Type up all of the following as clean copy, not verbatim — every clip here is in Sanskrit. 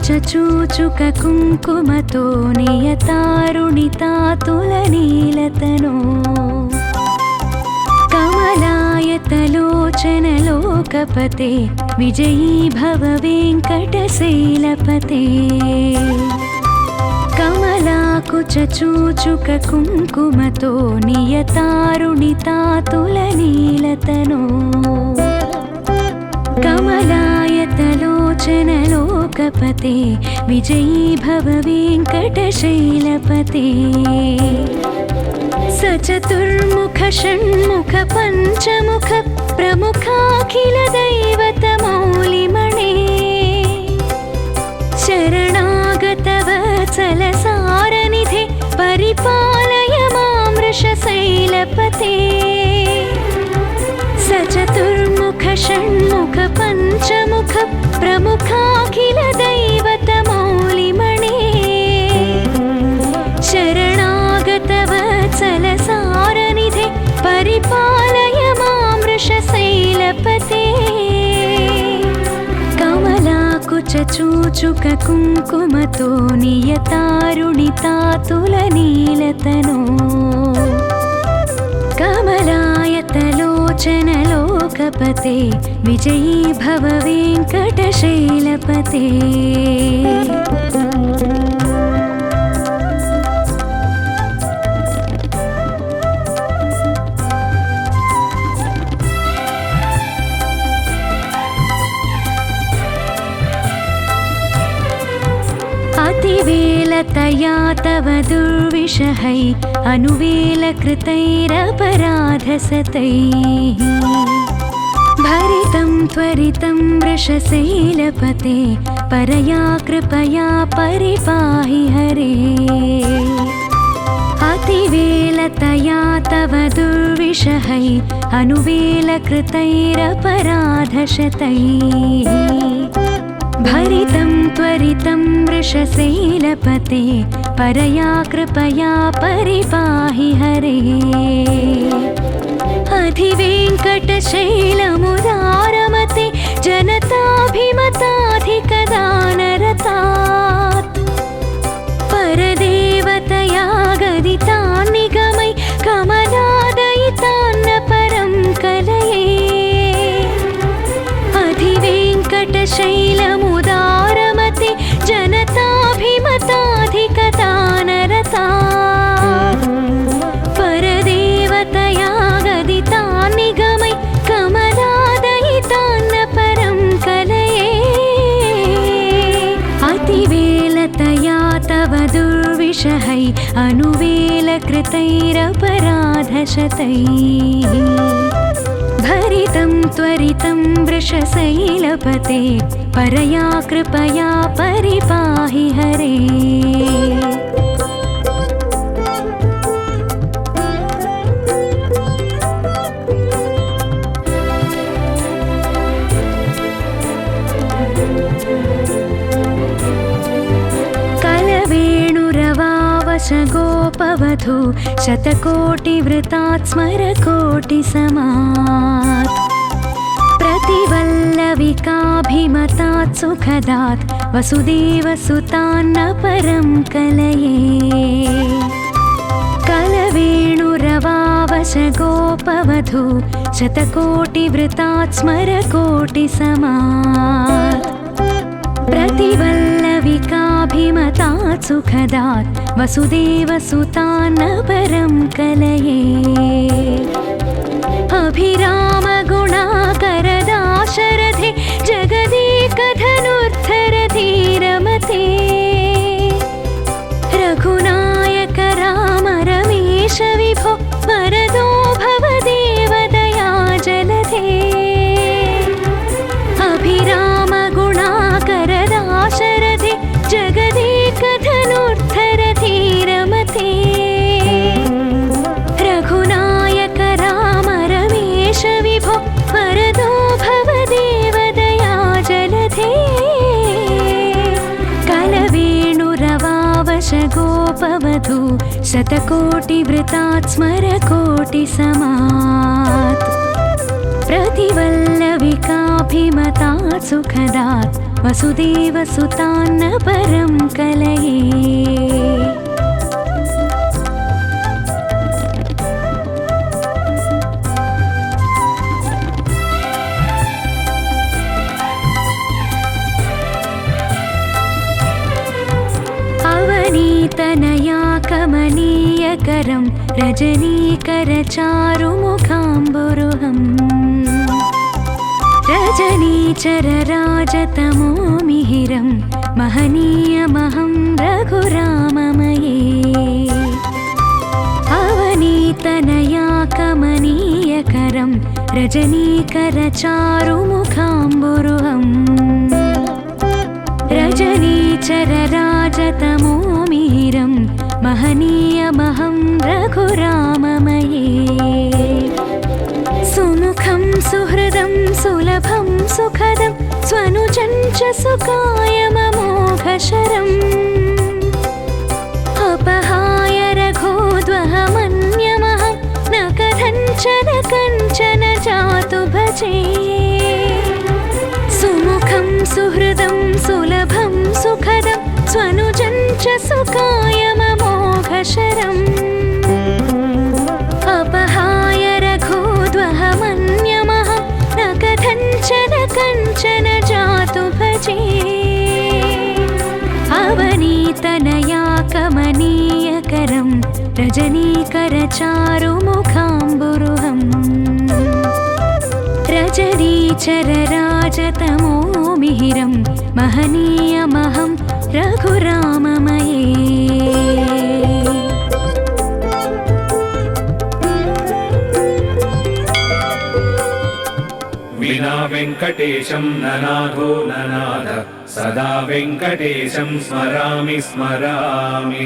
कुचचूचुककुङ्कुमतो नियतारुणितातुलनीलतनो कमलायतलोचनलोकपते विजयी भव वेङ्कटशैलपते कमलाकुचचूचुककुङ्कुमतो नियतारुणितातुलनीलतनो कमलायतलोचनलोकपते विजयी भव वेङ्कटशैलपते सचतुर्मुख षण्मुख पञ्चमुख प्रमुखाखिल दैवतमौलिमणे शरणागतवत्सलसारनिधे परिपालय मां वृषशैलपते सचतुर्मुख षण्मुख पञ्चमुख प्रमुखाखिल दैवतमौलिमणे शरणागतवत्सलसारनिधे परिपालय मां वृषशैलपते कमलाकुचचूचुककुङ्कुमतो नियतारुणितातुलनीलतनो कमलायतलोचनलोकपते विजयी भव वेङ्कटशैलपते अतिवेलतया तव दुर्विषहै अनुवेलकृतैरपराधसतैः भरितं त्वरितं वृषशैलपते परया कृपया परिपाहि हरे अतिवेलतया तव दुर्विषहै अनुवेलकृतैरपराधशतैः भरितं त्वरितं वृषशैलपते परया कृपया परिपाहि हरे अधिवेङ्कटशैलमुदारमते जनताभिमताधिकदानरतात् परदेवतया गदितान् निगमै कमलादयितान्न परं कलये अधिवेङ्कटशैलमुदारमते जनताभिमताधिकदानरतात् परदेवतया गदितान् निगमै कमलादयितान्न परं कलये अतिवेलतया तव दुर्विषहै अनुवेलकृतैरपराधशतैः भरितं त्वरितं वृषशैलपते परया कृपया परिपाहि हरे कलवेणुरवावशगोपवधू शतकोटिवृतात् स्मरकोटिसमात् प्रतिवल्लविकाभिमतात् सुखदात् वसुदेवसुतान्न परं कलये कलवेणुरवावशगोपवधू शतकोटिवृतात् स्मरकोटिसमात् प्रतिवल्लविकाभिमतात् सुखदात् वसुदेवसुतान्न परं कलये अभिरामगुणाकरदाशरथे जगदेकधनुर्धरधीरमते रघुनायक राम रमेश विभो वरदो भव देवदया जलधे अभिरामगुणाकरदाशरथे जगदेकधनुर्धरधीरमते रघुनायक राम रमेश विभो वरदो भव देवदया जलधे कलवेणुरवावशगोपवधू शतकोटिवृतात् स्मरकोटिसमात् प्रतिवल्लविकाभिमतात् सुखदात् वसुदेवसुतान्न परं कलये अवनीतनया कमनीयकरं रजनीकरचारुमुखाम्बुरुहम् रजनीचरराजतमोमिहिरं महनीयमहं रघुराममये अवनीतनया कमनीयकरं रजनीकरचारुमुखाम्बुरुहम् रजनीचरराजतमोमिहिरं महनीयमहं रघुराममये सुमुखं सुहृदं सुलभं सुखदं स्वनुजं च सुकायममोघशरम् अपहाय रघोद्वहमन्यमहं न कथञ्चन जातु भजे सुमुखं सुहृदं सुलभं सुखदं स्वनुजं च सुकायममोघशरम् अपहाय रघोद्वहमन्यमहं न कथञ्चन जातु भजे अवनीतनया कमनीयकरं रजनीकरचारुमुखाम्बुरुहम् रजनीचरराजतमोमिहिरं महनीयमहं रघुराममये विना वेङ्कटेशं ननाथो ननाथ सदा वेङ्कटेशं स्मरामि स्मरामि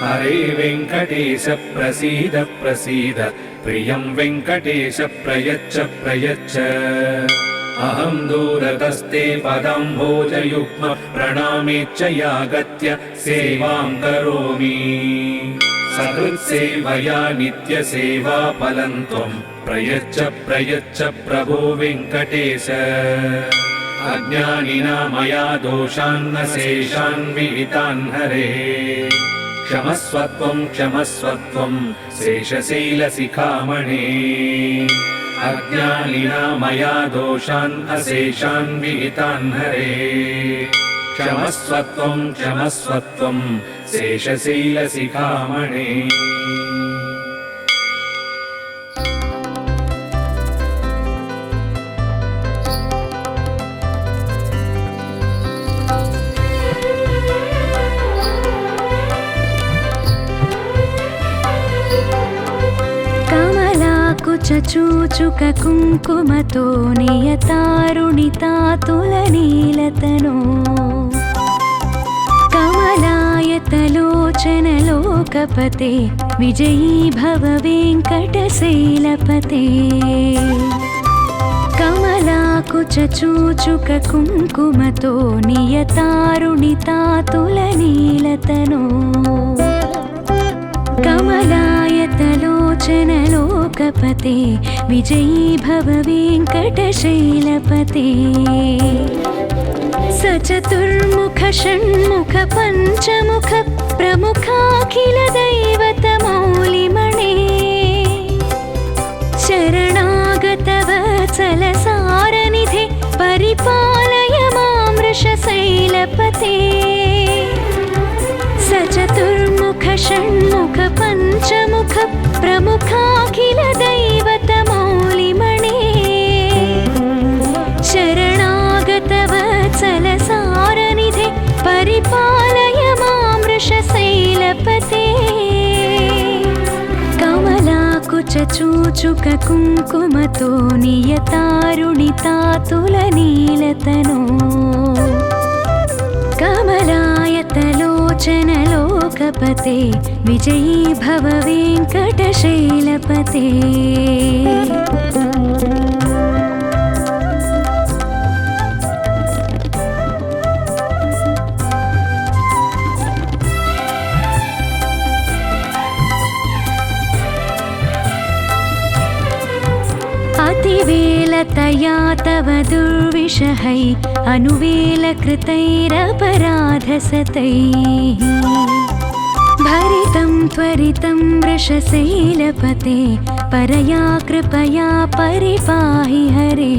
हरे वेङ्कटेश प्रसीद प्रसीद प्रियं वेङ्कटेश प्रयच्छ प्रयच्छ अहं दूरतस्ते पदाम्भोजयुग्म प्रणामेच्च यागत्य सेवां करोमि सकृत्सेवया नित्यसेवाफलं त्वं प्रयच्छ प्रयच्छ प्रभो वेङ्कटेश अज्ञानिना मया दोषान्न शेषान् विहितान् हरे क्षमस्वत्वं क्षमस्वत्वं शेषशैलशिखामणे अज्ञानिना मया दोषान् अशेषान् विहितान् हरे क्षमस्वत्वं क्षमस्वत्वं शेषशैलशिखामणे चूचुक कुङ्कुमतो नियतारुणितातुलनीलतनो कमलायतलोचनलोकपते विजयी भव वेङ्कटशैलपते कमलाकुचूचुक कुङ्कुमतो नियतारुणितातुलनीलतनो कमलायतलोचनलोकपते विजयी भव वेङ्कटशैलपते सचतुर्मुख षण्मुख पञ्चमुख प्रमुखाखिल दैवतमौलिमणे शरणागत वत्सलसारनिधे परिपालय मां वृषशैलपते सचतुर्मुख षण्मुख पञ्चमुख प्रमुखाखिल दैवतमौलिमणे शरणागत वत्सलसारनिधे परिपालय मां वृषशैलपते कमलाकुचूचुक कुङ्कुमतो नियतारुणितातुलनीलतनो कमलायतलोचनलोकपते विजयी भव वेङ्कटशैलपते तया तव दुर्विषहै अनुवेलकृतैरपराधसतैः भरितं त्वरितं वृषशैलपते परया कृपया परिपाहि हरे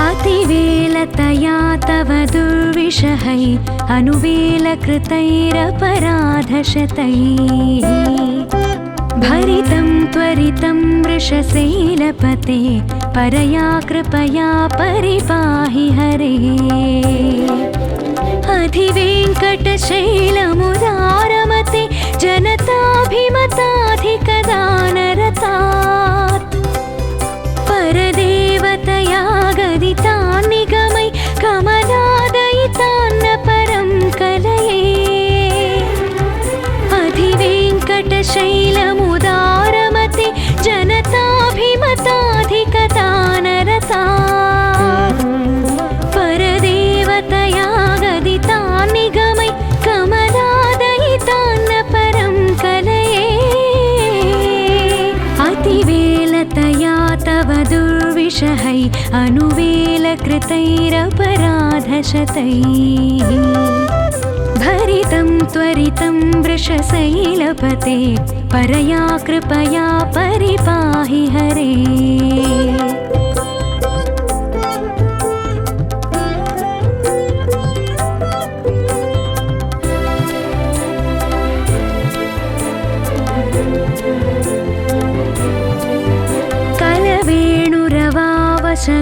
अतिवेलतया तव दुर्विषहै अनुवेलकृतैरपराधशतैः भरितं त्वरितं वृषशैलपते परया कृपया परिपाहि हरे अधिवेङ्कटशैलमुदारमते जनताभिमताधिकदानरतात् परदेवतया गदितान् निगमै कमलादयितान्न परं कलये अधिवेङ्कटशैलमुदारमते जनताभिमताधिकदानरतात् परदेवतया गदितान् निगमै कमलादयितान्न परं कलये अतिवेलतया तव दुर्विषहै अनुवेलकृतैरपराधशतैः भरितं त्वरितं वृषशैलपते परया कृपया परिपाहि हरे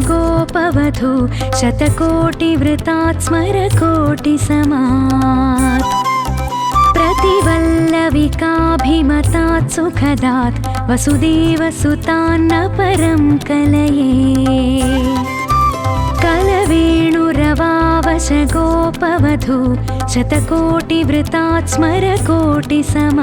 गोपवधू शतकोटिवृतात् स्मरकोटिसमात् प्रतिवल्लविकाभिमतात् सुखदात् वसुदेवसुतान्न परं कलये कलवेणुरवावशगोपवधू शतकोटिवृतात् स्मरकोटिसमात्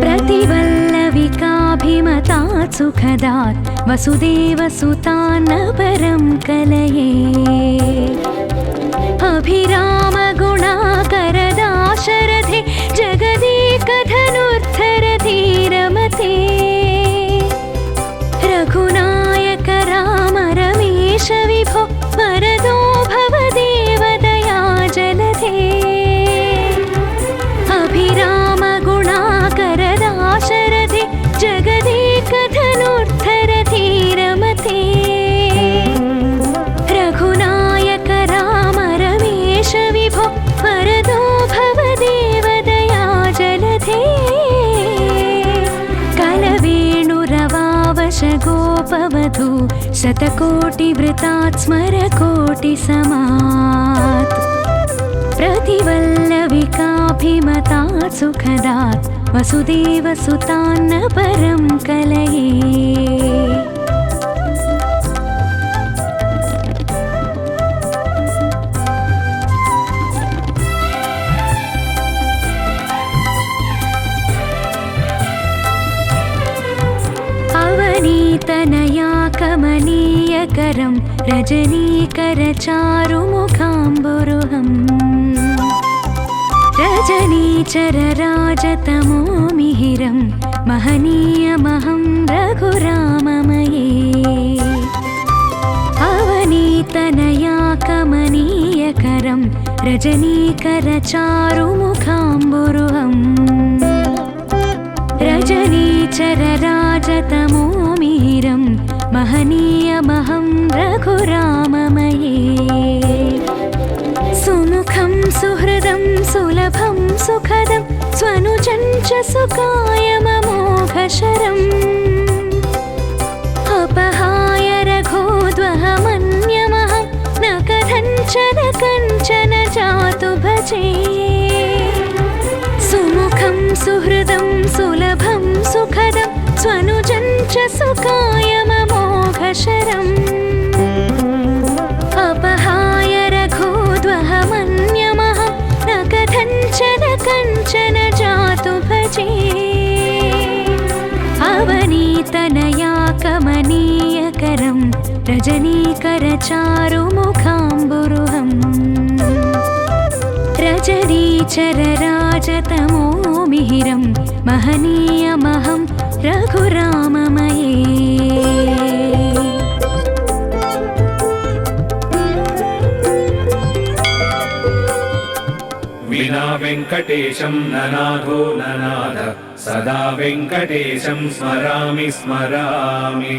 प्रतिवल्लविकाभिमतात् सुखदात् वसुदेवसुतान्न परं कलये अभिरामगुणाकरदाशरथे जगदेकधनुर्धरधीरमते रघुनायक राम रमेश विभो वरदो भव देवदया जलधे अभिरामगुणाकरदाशरथे जगदेकधनुर्धरधीरमते रघुनायक राम रमेश विभो वरदो भव देवदया जलधे कलवेणुरवावशगोपवधू शतकोटिवृतात् स्मरकोटिसमात् प्रतिवल्लविकाभिमतात् सुखदात् वसुदेवसुतान्न परं कलये अवनीतनया कमनीयकरं रजनीकरचारुमुखाम्बुरुहम् रजनीचरराजतमो मिहिरं महनीयमहं रघुराममये अवनीतनया कमनीयकरं रजनीकरचारुमुखाम्बुरुहम् रजनीचरराजतमो मिहिरं महनीयमहं रघुराममये सुमुखं सुहृदं सुलभं सुखदं स्वनुजं च सुकायममोघशरम् अपहाय रघोद्वहमन्यमहं न कथञ्चन कञ्चन जातु भजे सुमुखं सुहृदं सुलभं सुखदं स्वनुजं च सुकायममोघशरम् अपहाय रघोद्वहमन्यमहं न कथञ्चन कञ्चन जातु भजे अवनीतनया कमनीयकरं रजनीकरचारुमुखाम्बुरुहम् रजनीचरराजतमो मिहिरं महनीयमहं रघुराममये विना वेङ्कटेशं ननाथो ननाथ सदा वेङ्कटेशं स्मरामि स्मरामि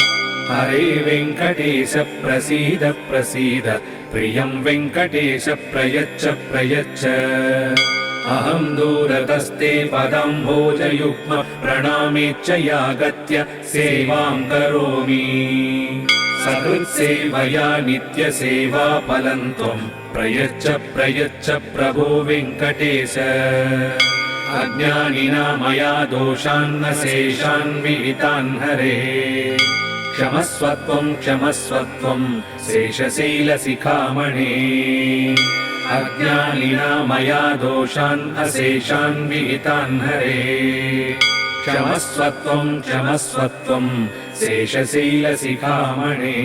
हरे वेङ्कटेश प्रसीद प्रसीद प्रियं वेङ्कटेश प्रयच्छ प्रयच्छ अहं दूरतस्ते पदाम्भोजयुग्म प्रणामेच्छयागत्य सेवां करोमि सकृत्सेवया नित्यसेवा फलं त्वं प्रयच्छ प्रयच्छ प्रभो वेङ्कटेश अज्ञानिना मया दोषान् शेषान् विहितान् हरे क्षमस्वत्वं क्षमस्वत्वं शेषशैलशिखामणे अज्ञानिना मया दोषान् अशेषान् विहितान् हरे क्षमस्वत्वं क्षमस्वत्वं शेषशैलशिखामणे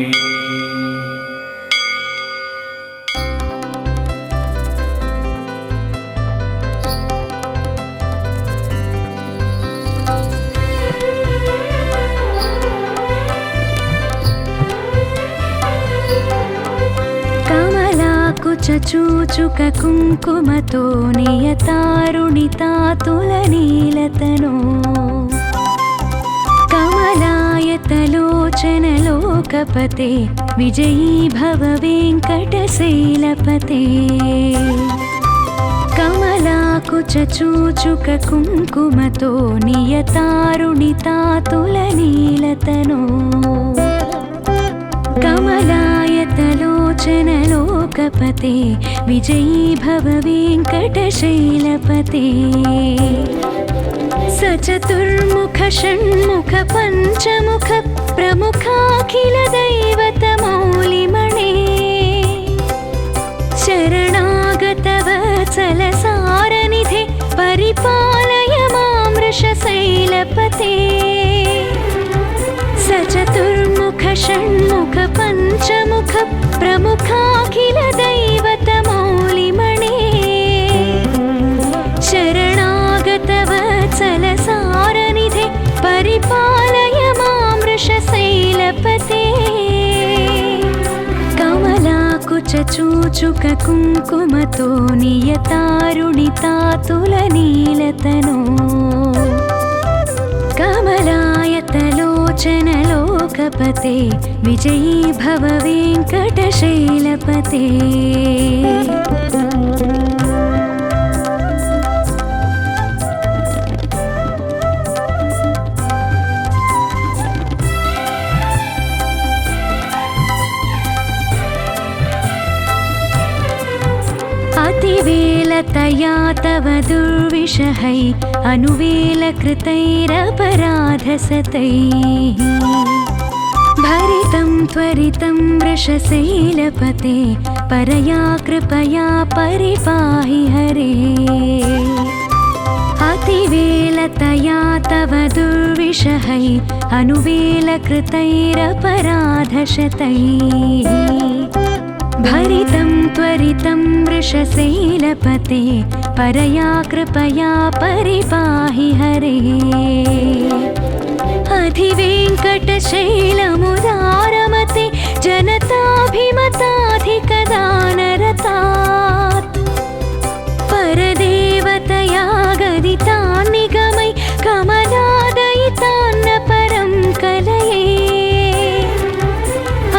चूचुक कुङ्कुमतो नियतारुणितातुलनीलतनो कमलायतलोचनलोकपते विजयी भव वेङ्कटशैलपते कमलाकुचूचुक कुङ्कुमतो नियतारुणितातुलनीलतनो कमलायतलोचनलोकपते विजयी भव वेङ्कटशैलपते सचतुर्मुख षण्मुख पञ्चमुख प्रमुखाखिल दैवतमौलिमणे शरणागतवत्सलसारनिधे परिपालय मां वृषशैलपते सचतुर्मुख षण्मुख पञ्चमुख प्रमुखाखिल दैवतमौलिमणे शरणागतवत्सलसारनिधे परिपालय मां वृषशैलपते कमलाकुचूचुक कुङ्कुमतो नियतारुणितातुलनीलतनो कमलायतलोचनलोकपते विजयी भव वेङ्कटशैलपते अतिवेलतया तव दुर्विषहै अनुवेलकृतैरपराधसतैः भरितं त्वरितं वृषशैलपते परया कृपया परिपाहि हरे अतिवेलतया तव दुर्विषहै अनुवेलकृतैरपराधशतैः भरितं त्वरितं वृषशैलपते परया कृपया परिपाहि हरे अधिवेङ्कटशैलमुदारमते जनताभिमताधिकदानरतात् परदेवतया गदितान् निगमै कमलादयितान्न परं कलये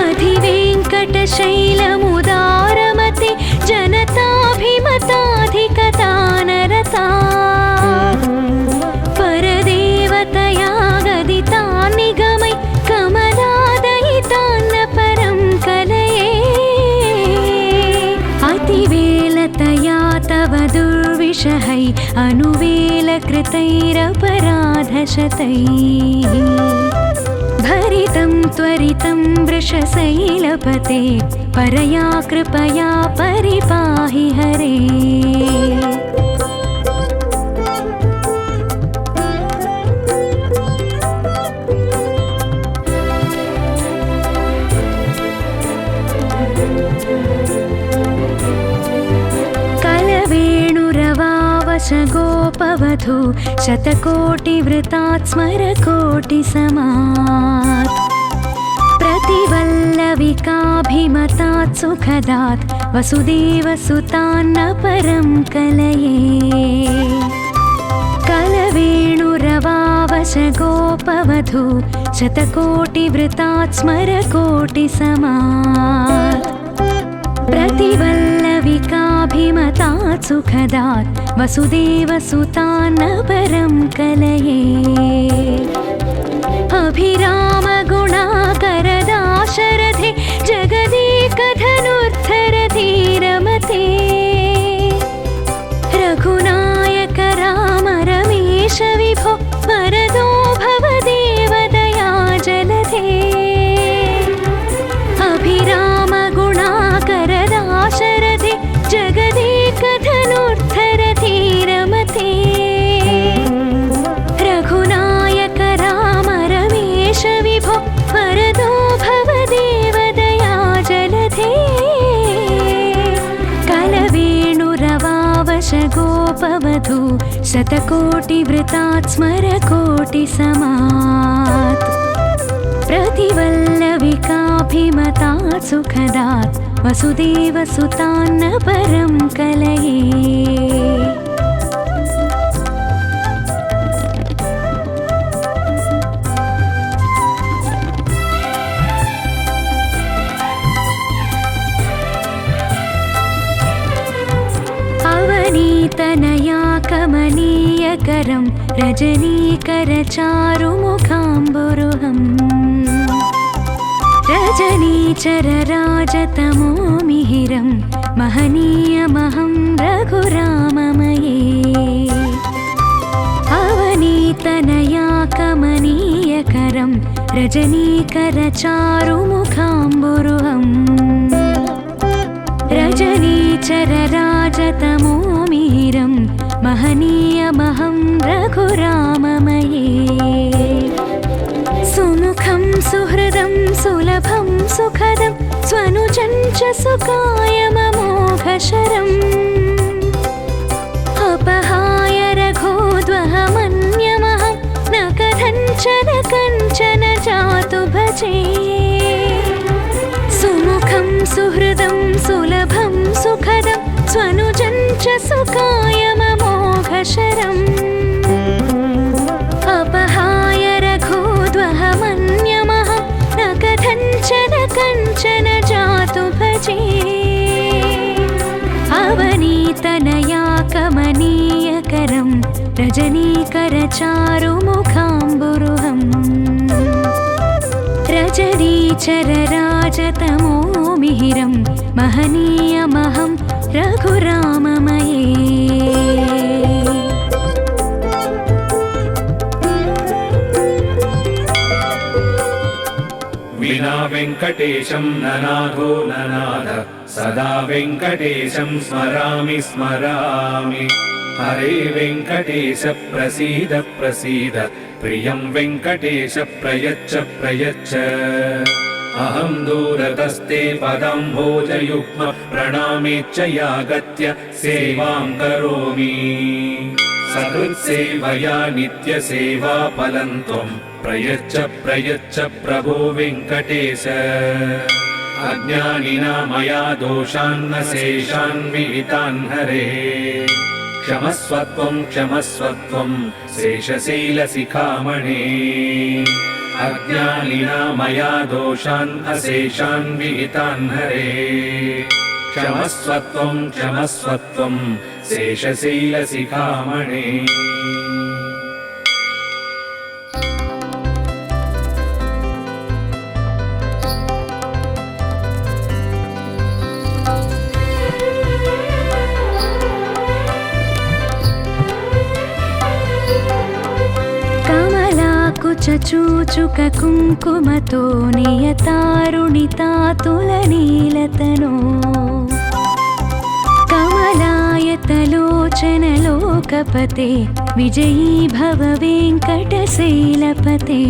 अधिवेङ्कटशैलमुदारमते जनताभिमताधिकदानरतात् परदेवतया गदितान् निगमै कमलादयितान्न परं कलये अतिवेलतया तव दुर्विषहै अनुवेलकृतैरपराधशतैः भरितं त्वरितं वृषशैलपते परया कृपया परिपाहि हरे गोपवधू शतकोटिवृतात् स्मरकोटिसमात् प्रतिवल्लविकाभिमतात् सुखदात् वसुदेवसुतान्न परं कलये कलवेणुरवावशगोपवधू शतकोटिवृतात् स्मरकोटिसमात् प्रतिवल्लविकाभिमतात् सुखदात् वसुदेवसुतान्न परं कलये अभिरामगुणाकरदाशरथे जगदेकधनुर्धरधीरमते रघुनायक राम रमेश विभो वरदो भव देवदया जलधे अभिरामगुणाकरदाशरथे जगदेकधनुर्धरधीरमते रघुनायक राम रमेश विभो वरदो भव देवदया जलधे कलवेणुरवावशगोपवधू शतकोटिवृतात् स्मरकोटिसमात् प्रतिवल्लविकाभिमतात् सुखदात् वसुदेवसुतान्न परं कलये अवनीतनया कमनीयकरं रजनीकरचारुमुखाम्बुरुहम् रजनीचरराजतमोमिहिरं महनीयमहं रघुराममये अवनीतनया कमनीयकरं रजनीकरचारुमुखाम्बुरुहम् रजनीचरराजतमोमिहिरं महनीयमहं रघुराममये सुमुखं सुहृदं सुलभं सुखदं स्वनुजं च सुकायममोघशरम् अपहाय रघोद्वहमन्यमहं न कथञ्चन जातु भजे सुमुखं सुहृदं सुलभं सुखदं स्वनुजं च सुकायममोघशरम् अपहाय रघोद्वहमन्यमहं न कथञ्चन जातु भजे अवनीतनया कमनीयकरं रजनीकरचारुमुखाम्बुरुहम् रजनीचरराजतमोमिहिरं महनीयमहं रघुराममये विना वेङ्कटेशं ननाथो ननाथ सदा वेङ्कटेशं स्मरामि स्मरामि हरे वेङ्कटेश प्रसीद प्रसीद प्रियं वेङ्कटेश प्रयच्छ प्रयच्छ अहं दूरतस्ते पदाम्भोजयुग्म प्रणामेच्छयागत्य सेवां करोमि सकृत्सेवया नित्यसेवाफलं त्वं प्रयच्छ प्रयच्छ प्रभो वेङ्कटेश अज्ञानिना मया दोषान्न शेषान् विहितान् हरे क्षमस्वत्वं क्षमस्वत्वं शेषशैलशिखामणे अज्ञानिना मया दोषान् अशेषान् विहितान् हरे क्षमस्वत्वं क्षमस्वत्वं शेषशैलशिखामणे चूचुक कुङ्कुमतो नियतारुणितातुलनीलतनो कमलायतलोचनलोकपते विजयी भव वेङ्कटशैलपते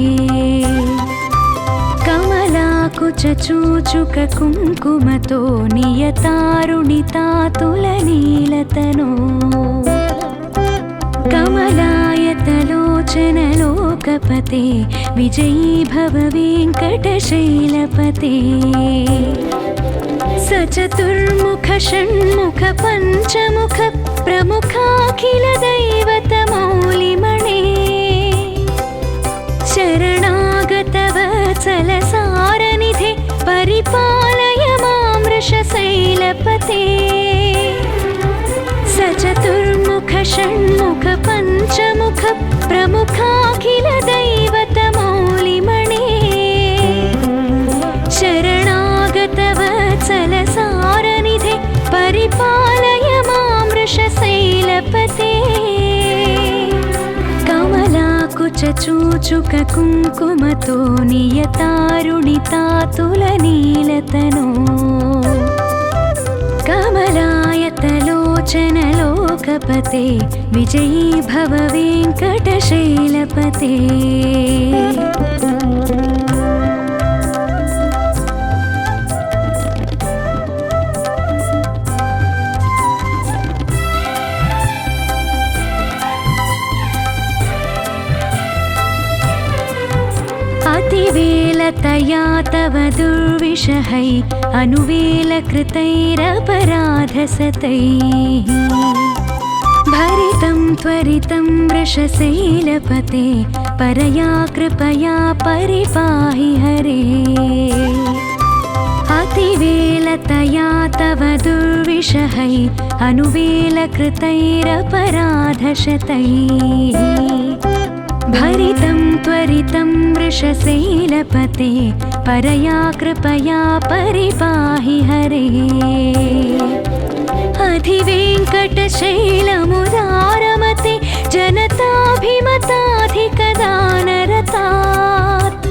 कमलाकुचूचुक कुङ्कुमतो नियतारुणितातुलनीलतनो कमलायतलोचनलोकपते लोकपते विजयी भव वेङ्कटशैलपते सचतुर्मुख षण्मुख पञ्चमुख प्रमुखाखिल दैवतमौलिमणे शरणागत वत्सल सारनिधे परिपालय मां वृषशैलपते सचतुर्मुख षण्मुख पञ्चमुख प्रमुखाखिल दैवतमौलिमणे शरणागत वत्सल सारनिधे परिपालय मां वृषशैलपते कमलाकुचूचुक कुङ्कुमतो नियतारुणितातुलनीलतनो कमलायतलोचन लोकपते विजयी भव वेङ्कटशैलपते अतिवेलतया तव दुर्विषहै अनुवेलकृतैरपराधसतैः भरितं त्वरितं वृषशैलपते परया कृपया परिपाहि हरे अतिवेलतया तव दुर्विषहै अनुवेलकृतैरपराधशतैः भरितं त्वरितं वृषशैलपते परया कृपया परिपाहि हरे अधिवेङ्कटशैलमुदारमते जनताभिमताधिकदानरतात्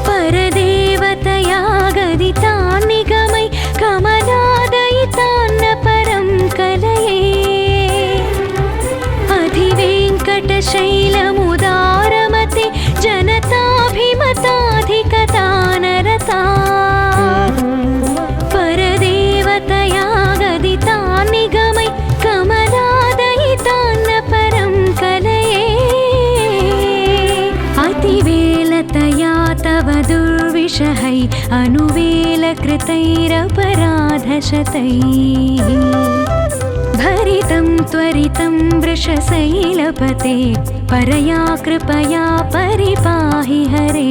परदेवतया गदितान्निगमै कमलादयितान्न परं कलये अधिवेङ्कटशैलमुदारमते जनताभिमताधिकदानरतात् परदेवतया गदितान्निगमै कमलादयितान्न परं कलये अतिवेलतया तव दुर्विषहै अनुवेलकृतैरपराधशतैः भरितं त्वरितं वृषशैलपते परया कृपया परिपाहि हरे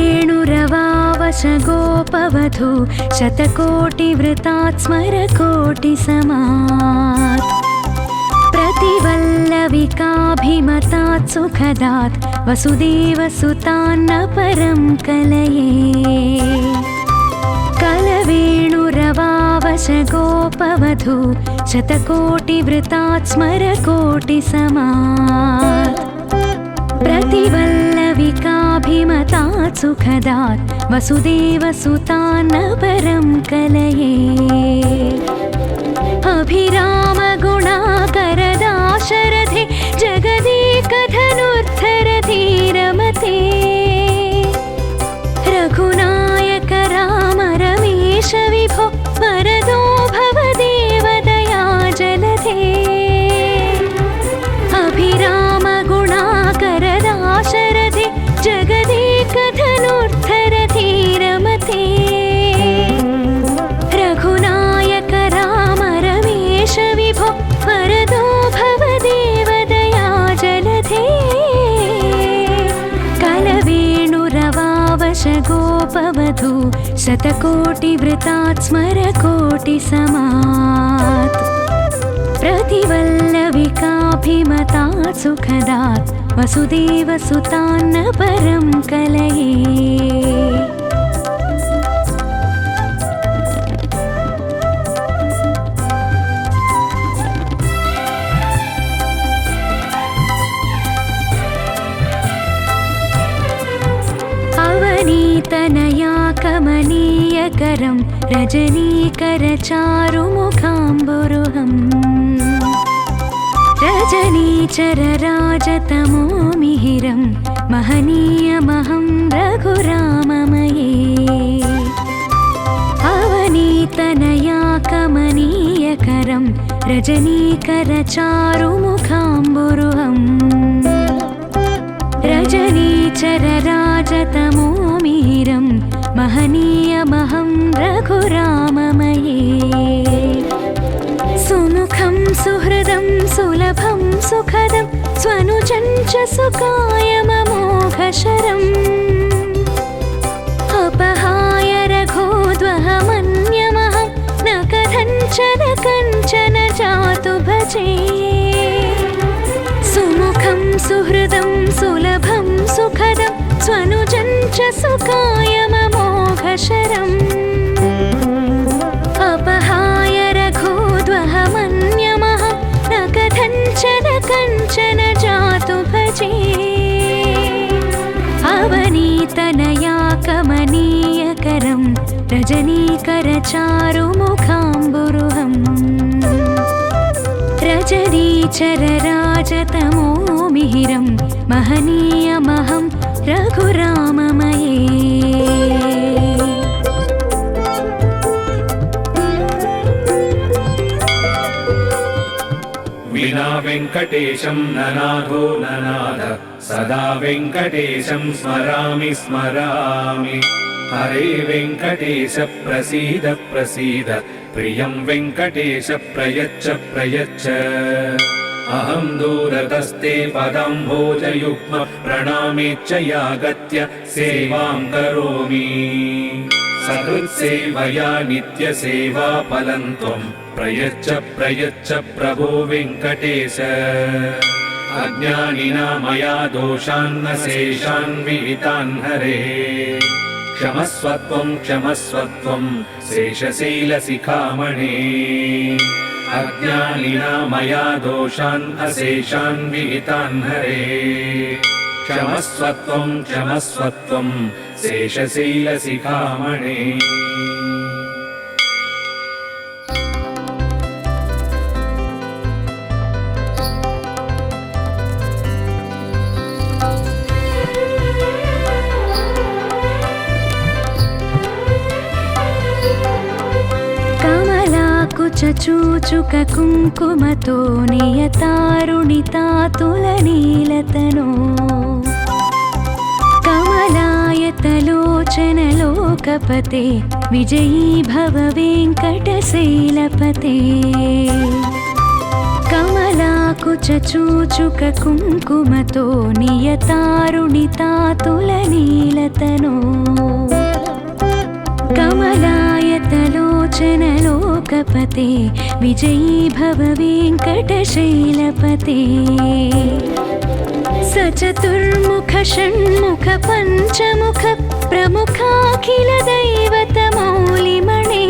कलवेणुरवावश गोपवधू शतकोटिवृतात् स्मरकोटिसमात् प्रतिवल्लविकाभिमतात् सुखदात् वसुदेवसुतान्न परं कलये कलवेणुरवावश गोपवधू शतकोटिवृतात् स्मरकोटिसमात् प्रतिवल्लविकाभिमतात् सुखदात् वसुदेवसुतान्न परं कलये अभिरामगुणाकरदाशरथे जगदेकधनुर्धरधीरमते रघुनायक राम रमेश विभो वरदो भव देवदया जलधे अभिरामगुणाकरदाशरथे जगदेकधनुर्धरधीरमते रघुनायक राम रमेश विभो वरदो भव देवदया जलधे कलवेणुरवावश गोपवधू शतकोटिवृतात् स्मरकोटिसमात् प्रतिवल्लविकाभिमतात् सुखदात् वसुदेवसुतान्न परं कलये अवनीतनया कमनीयकरं रजनीकरचारुमुखाम्बुरुहम् रजनी रजनीचरराजतमो मिहिरं महनीयमहं रघुराममये अवनीतनया कमनीयकरं रजनीकरचारुमुखाम्बुरुहम् रजनीचरराजतमो मिहिरं महनीयमहं रघुराममये सुमुखं सुहृदं सुलभं सुखदं स्वनुजं च सुकायममोघशरम् अपहाय रघोद्वहमन्यमहं न कथञ्चन जातु भजे सुमुखं सुहृदं सुलभं सुखदं स्वनुजं च सुकायममोघशरम् अपहाय रघोद्वहमन्यमहं न कथञ्चन जातु भजे अवनीतनया कमनीयकरं रजनीकरचारुमुखाम्बुरुहम् रजनीचरराजतमो मिहिरं महनीयमहं रघुराममये विना वेङ्कटेशं ननाथो ननाथ सदा वेङ्कटेशं स्मरामि स्मरामि हरे वेङ्कटेश प्रसीद प्रसीद प्रियं वेङ्कटेश प्रयच्छ प्रयच्छ अहं दूरतस्ते पदाम्भोजयुग्म प्रणामेच्छयागत्य सेवां करोमि सकृत्सेवया नित्यसेवा फलं त्वं प्रयच्छ प्रयच्छ प्रभो वेङ्कटेश अज्ञानिना मया दोषान्न शेषान् विहितान् हरे क्षमस्वत्वं क्षमस्वत्वं शेषशैलशिखामणे अज्ञानिना मया दोषान् अशेषान् विहितान् हरे क्षमस्वत्वं क्षमस्वत्वं शेषशैलशिखामणे चूचुक कुङ्कुमतो नियतारुणितातुलनीलतनो कमलायतलोचनलोकपते विजयी भव वेङ्कटशैलपते कमलाकुचूचुक कुङ्कुमतो नियतारुणितातुलनीलतनो कमलायतलोचनलोकपते विजयी भव वेङ्कटशैलपते सचतुर्मुख षण्मुख पञ्चमुख प्रमुखाखिल दैवतमौलिमणे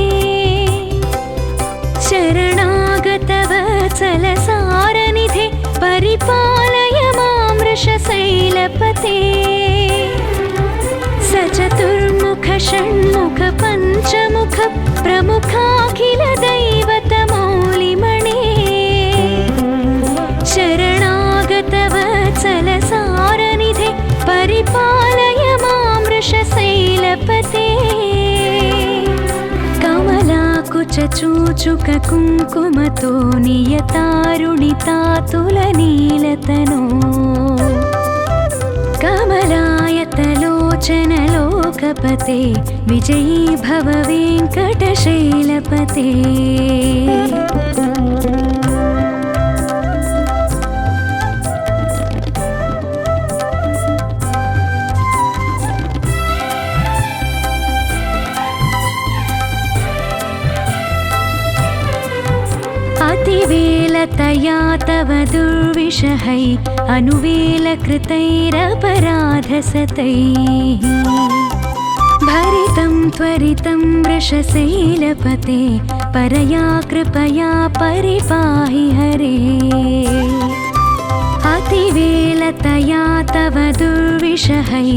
शरणागतवत्सलसारनिधे परिपालय मां वृषशैलपते सचतुर्मुख षण्मुख पञ्चमुख प्रमुखाखिल दैवतमौलिमणे शरणागतवत्सलसारनिधे परिपालय मां वृषशैलपते कमलाकुचूचुक कुङ्कुमतो नियतारुणितातुलनीलतनो कमलायतलोचनलोकपते विजयी भव वेङ्कटशैलपते अतिवेलतया तव दुर्विषहै अनुवेलकृतैरपराधसतैः भरितं त्वरितं वृषशैलपते परया कृपया परिपाहि हरे अतिवेलतया तव दुर्विषहै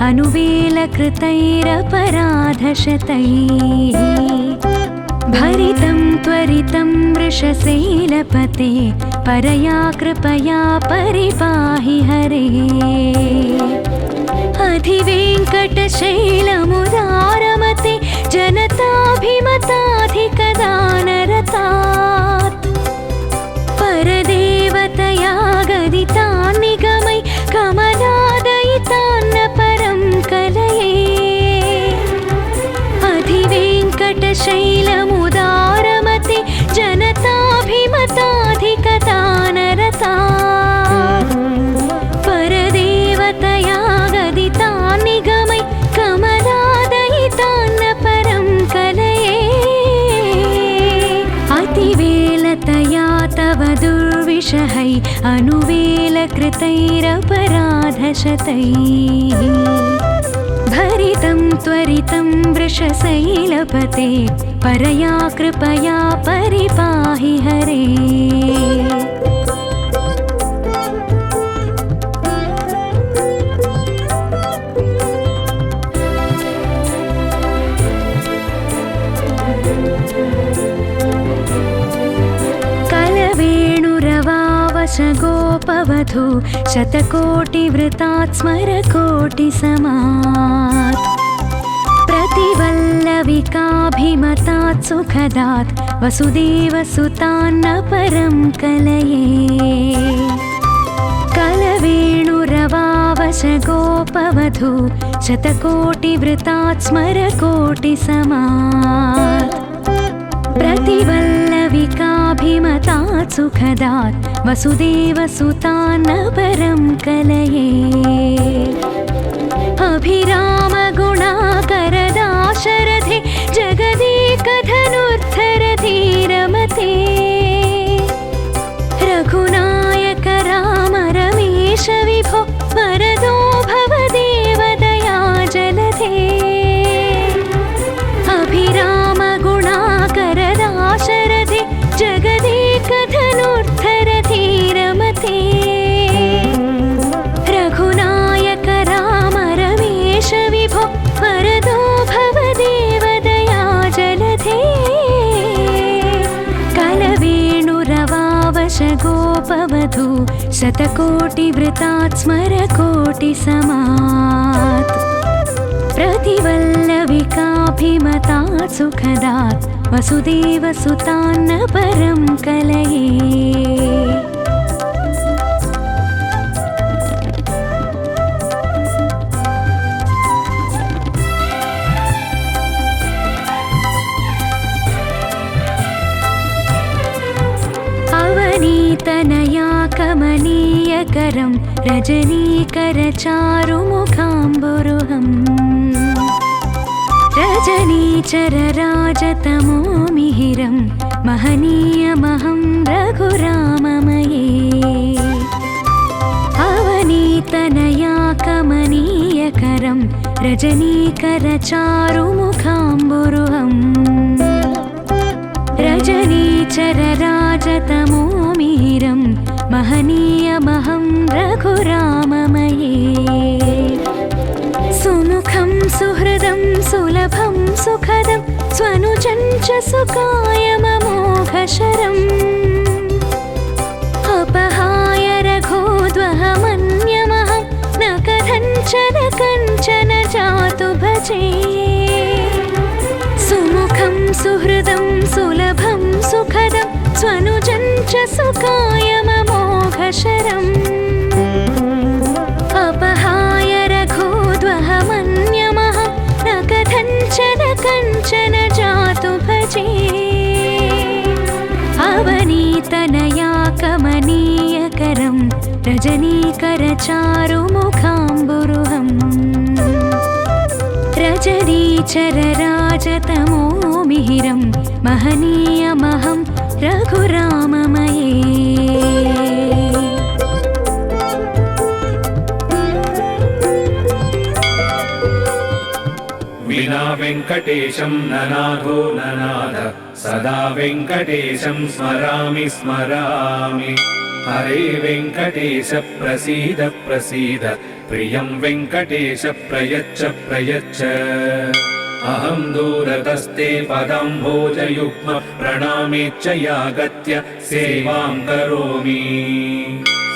अनुवेलकृतैरपराधशतैः भरितं त्वरितं वृषशैलपते परया कृपया परिपाहि हरे अधिवेङ्कटशैलमुदारमते जनताभिमताधिकदानरतात् परदेवतया गदितान् निगमै कमलादयितान्न परं कलये अधिवेङ्कटशैलमुदारमते जनताभिमताधिकदानरतात् परदेवतया गदितान् निगमै कमलादयितान्न परं कलये अतिवेलतया तव दुर्विषहै अनुवेलकृतैरपराधशतैः भरितं त्वरितं वृषशैलपते परया कृपया परिपाहि हरे गोपवधू शतकोटिवृतात् स्मरकोटिसमात् प्रतिवल्लविकाभिमतात् सुखदात् वसुदेवसुतान्न परं कलये कलवेणुरवावशगोपवधू शतकोटिवृतात् स्मरकोटिसमात् प्रतिवल्लविकाभिमतात् सुखदात् वसुदेवसुतान्न परं कलये अभिरामगुणाकरदाशरथे जगदेकधनुर्धरधीरमते रघुनायक राम रमेश विभो वरदो भव देवदया जलधे अभिरामगुणाकरदाशरथे जगदेकधनुर्धरधीरमते रघुनायक राम रमेश विभो वरदो भव देवदया जलधे कलवेणुरवावशगोपवधू शतकोटिवृतात् स्मरकोटिसमात् प्रतिवल्लविकाभिमतात् सुखदात् वसुदेवसुतान्न परं कलये अवनीतनया कमनीयकरं रजनीकरचारुमुखाम्बुरुहम् रजनीचरराजतमो मिहिरं महनीयमहं रघुराममये अवनीतनया कमनीयकरं रजनीकरचारुमुखाम्बुरुहम् रजनीचरराजतमो मिहिरं महनीयमहं रघुराममये सुमुखं सुहृदं सुलभं सुखदं स्वनुजं च सुकायममोघशरम् अपहाय रघोद्वहमन्यमहं न कथञ्चन जातु भजे सुमुखं सुहृदं सुलभं सुखदं स्वनुजं च सुकायममोघशरम् अपहाय रघोद्वहमन्यमहं न कथञ्चन जातु भजे अवनीतनया कमनीयकरं रजनीकरचारुमुखाम्बुरुहम् रजनीचरराजतमो मिहिरं महनीयमहं रघुराममये विना वेङ्कटेशं ननाथो ननाथ सदा वेङ्कटेशं स्मरामि स्मरामि हरे वेङ्कटेश प्रसीद प्रसीद प्रियं वेङ्कटेश प्रयच्छ प्रयच्छ अहं दूरतस्ते पदाम्भोजयुग्म प्रणामेच्छयागत्य सेवां करोमि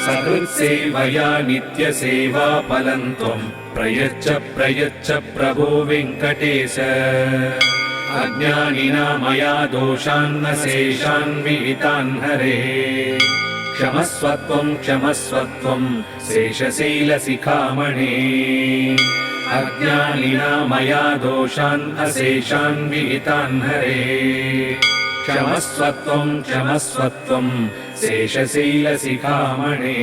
सकृत्सेवया नित्यसेवा फलं त्वं प्रयच्छ प्रयच्छ प्रभो वेङ्कटेश अज्ञानिना मया दोषान्न शेषान् विहितान् हरे क्षमस्वत्वं क्षमस्वत्वं शेषशैलशिखामणे अज्ञानिना मया दोषान् अशेषान् विहितान् हरे क्षमस्वत्वं क्षमस्वत्वं शेषशैलशिखामणे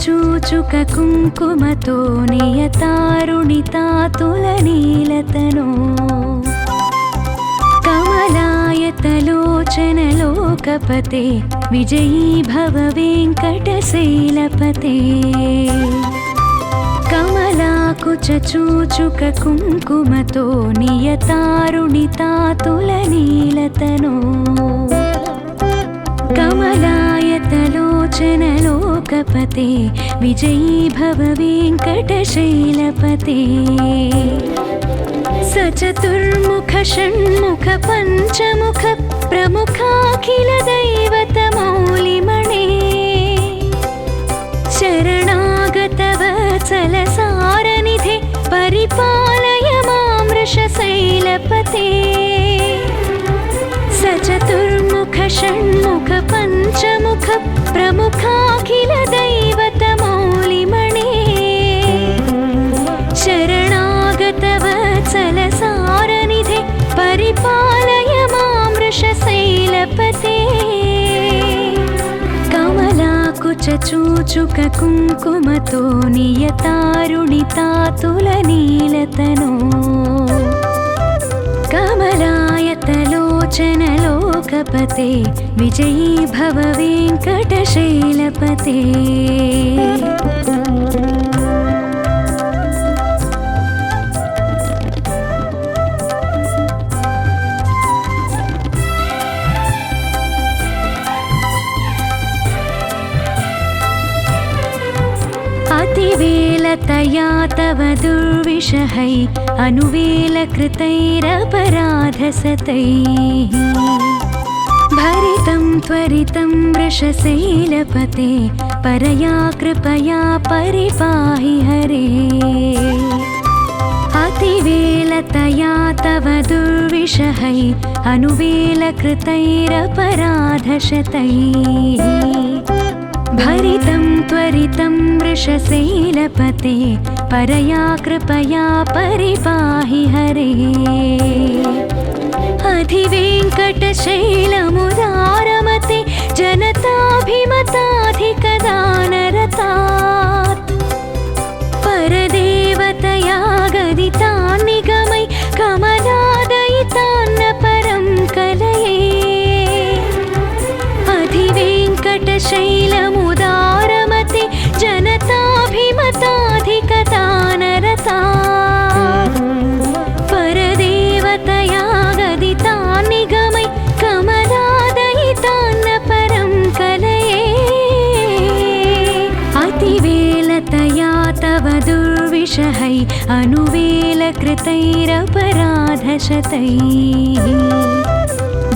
चूचुक कुङ्कुमतो नियतारुणितातुलनीलतनो कमलायतलोचनलोकपते विजयी भव वेङ्कटशैलपते कमलाकुचूचुक कुङ्कुमतो नियतारुणितातुलनीलतनो कमलायतलोचनलोकपते विजयी भव वेङ्कटशैलपते सचतुर्मुख षण्मुख पञ्चमुख प्रमुखाखिल दैवतमौलिमणे शरणागतवत्सलसारनिधे परिपालय मां वृषशैलपते सचतुर्मुख षण्मुख पञ्चमुख प्रमुखाखिल दैवतमौलिमणे शरणागतवत्सलसारनिधे परिपालय मां वृषशैलपते कमलाकुचूचुक कुङ्कुमतो नियतारुणितातुलनीलतनो कमलायतलोचनलोकपते विजयी भव वेङ्कटशैलपते अतिवेलतया तव दुर्विषहै अनुवेलकृतैरपराधसतैः भरितं त्वरितं वृषशैलपते परया कृपया परिपाहि हरे अतिवेलतया तव दुर्विषहै अनुवेलकृतैरपराधशतैः भरितं त्वरितं वृषशैलपते परया कृपया परिपाहि हरे अधिवेङ्कटशैलमुदारमते जनताभिमताधिकदानरतात् परदेवतया गदितान् निगमै कमलादयितान्न परं कलये अधिवेङ्कटशैलमुदारमते जनताभिमताधिकदानरतात् परदेवतया गदितान् निगमै कमलादयितान्न परं कलये अतिवेलतया तव दुर्विषहै अनुवेलकृतैरपराधशतैः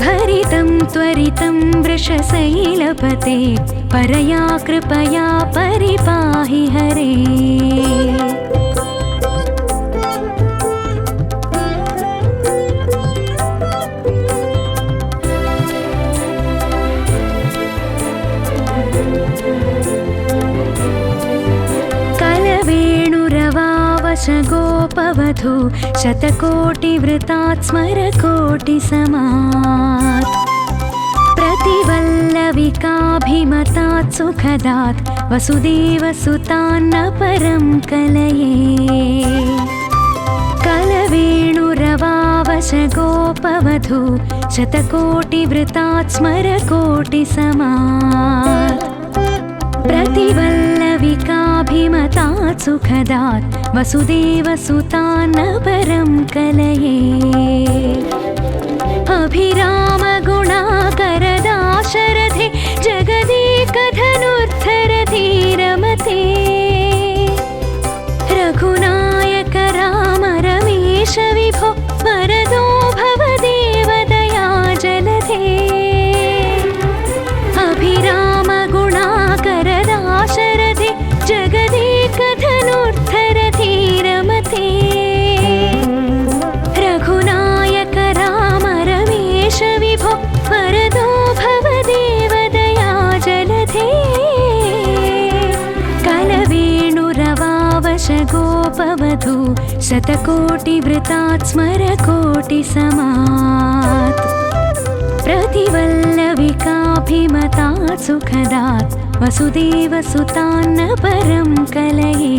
भरितं त्वरितं वृषशैलपते परया कृपया परिपाहि हरे गोपवधू शतकोटिवृतात् स्मरकोटिसमात् प्रतिवल्लविकाभिमतात् सुखदात् वसुदेवसुतान्न परं कलये कलवेणुरवावशगोपवधू शतकोटिवृतात् स्मरकोटिसमात् प्रतिवल्लविका भरितमत्रिकाभिमतात् सुखदात् वसुदेवसुतान्न परं कलये अभिरामगुणाकरदाशरथे जगदेकधनुर्धरधीरमते रघुनायक राम रमेश विभो वरदो भवदेव दया जलधे अभिरामगुणाकरदाशरथे जगदेकधनुर्धरधीरमते रघुनायक राम रमेश विभो वरदो भवदेव दया जलधे कलवेणुरवावशगोपवधू शतकोटिवृतात् स्मरकोटिसमात् प्रतिवल्लविकाभिमतात् सुखदात् वसुदेवसुतान्न परं कलये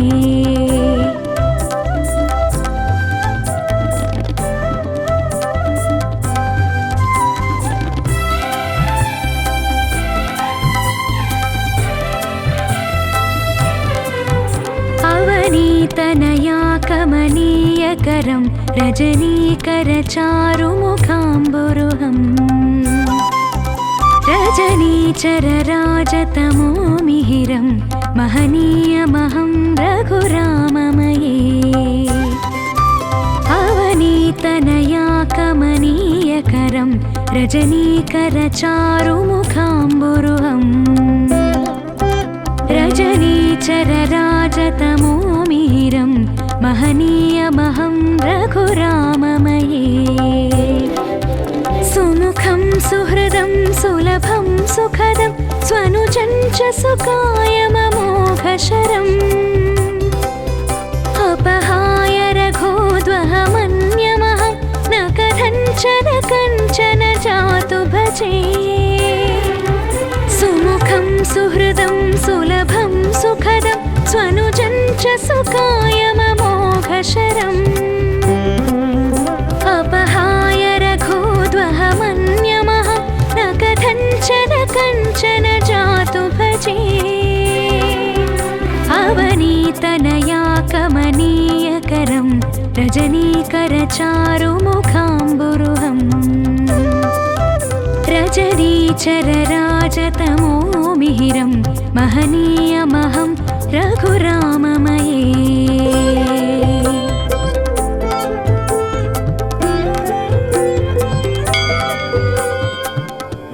अवनीतनया कमनीयकरं रजनीकरचारुमुखाम्बुरुहम् रजनीचरराजतमो मिहिरं महनीयमहं रघुराममये अवनीतनया कमनीयकरं रजनीकरचारुमुखाम्बुरुहम् रजनीचरराजतमो मिहिरं महनीयमहं रघुराममये सुमुखं सुहृदं सुलभं सुखदं स्वनुजं च सुकायममोघशरम् अपहाय रघोद्वहमन्यमहं न कथञ्चन जातु भजे सुमुखं सुहृदं सुलभं सुखदं स्वनुजं च सुकायममोघशरम् अपहाय रघोद्वहमन्यमहं न कथञ्चन जातु भजे अवनीतनया कमनीयकरं रजनीकरचारुमुखाम्बुरुहम् रजनीचरराजतमो मिहिरं महनीयमहं रघुराममये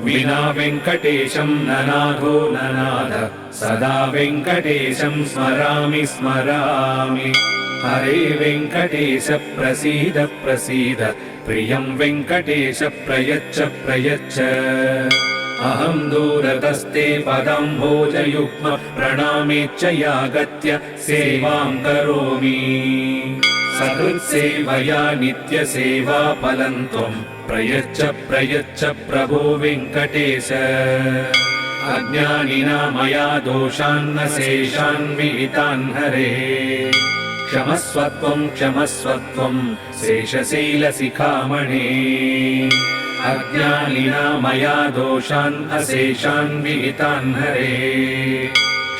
विना वेङ्कटेशं ननाथो ननाथ सदा वेङ्कटेशं स्मरामि स्मरामि हरे वेङ्कटेश प्रसीद प्रसीद प्रियं वेङ्कटेश प्रयच्छ प्रयच्छ अहं दूरतस्ते पदाम्भोजयुग्म प्रणामेच्च यागत्य सेवां करोमि सकृत्सेवया नित्यसेवा फलं त्वं प्रयच्छ प्रयच्छ प्रभो वेङ्कटेश अज्ञानिना मया दोषान्न शेषान् विहितान् हरे क्षमस्वत्वं क्षमस्वत्वं शेषशैलशिखामणे अज्ञानिना मया दोषान् अशेषान् विहितान् हरे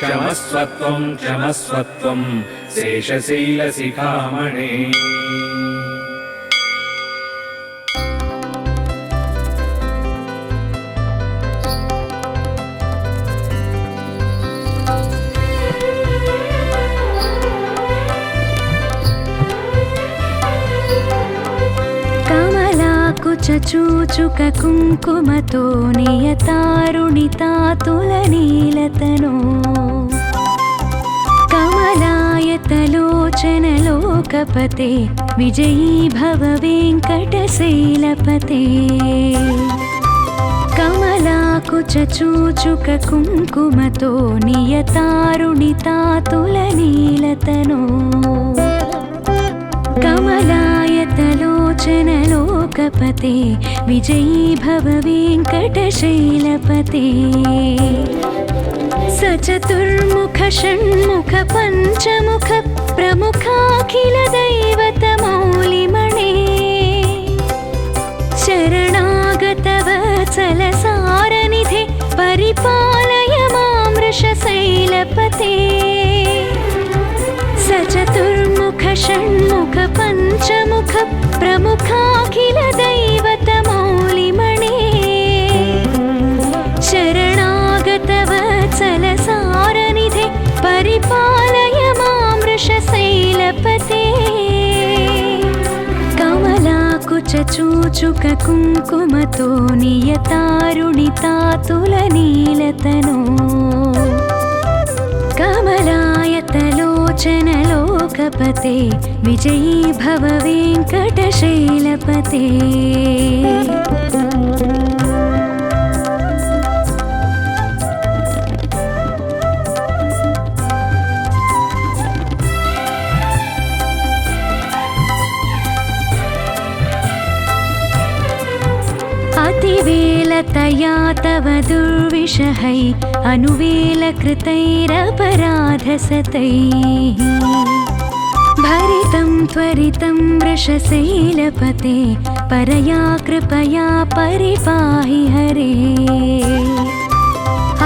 क्षमस्वत्वं क्षमस्वत्वं शेषशैलशिखामणे चूचुक कुङ्कुमतो नियतारुणितातुलनीलतनो कमलायतलोचनलोकपते विजयी भव वेङ्कटशैलपते कमलाकुचूचुक कुङ्कुमतो नियतारुणितातुलनीलतनो कमलायतलोचनलोकपते विजयी भव वेङ्कटशैलपते सचतुर्मुख षण्मुख पञ्चमुख प्रमुखाखिल दैवतमौलिमणे शरणागत वत्सल सारनिधे परिपालय मां वृषशैलपते चतुर्मुख षण्मुख पञ्चमुख प्रमुखाखिल दैवतमौलिमणे शरणागत वत्सल सारनिधे परिपालय मां वृषशैलपते कमलाकुच चूचुक कुङ्कुमतो नियतारुणितातुलनीलतनो कमलायतलोचन लोकपते विजयी भव वेङ्कटशैलपते अतिवेलतया तव दुर्विषहै अनुवेलकृतैरपराधसतैः भरितं त्वरितं वृषशैलपते परया कृपया परिपाहि हरे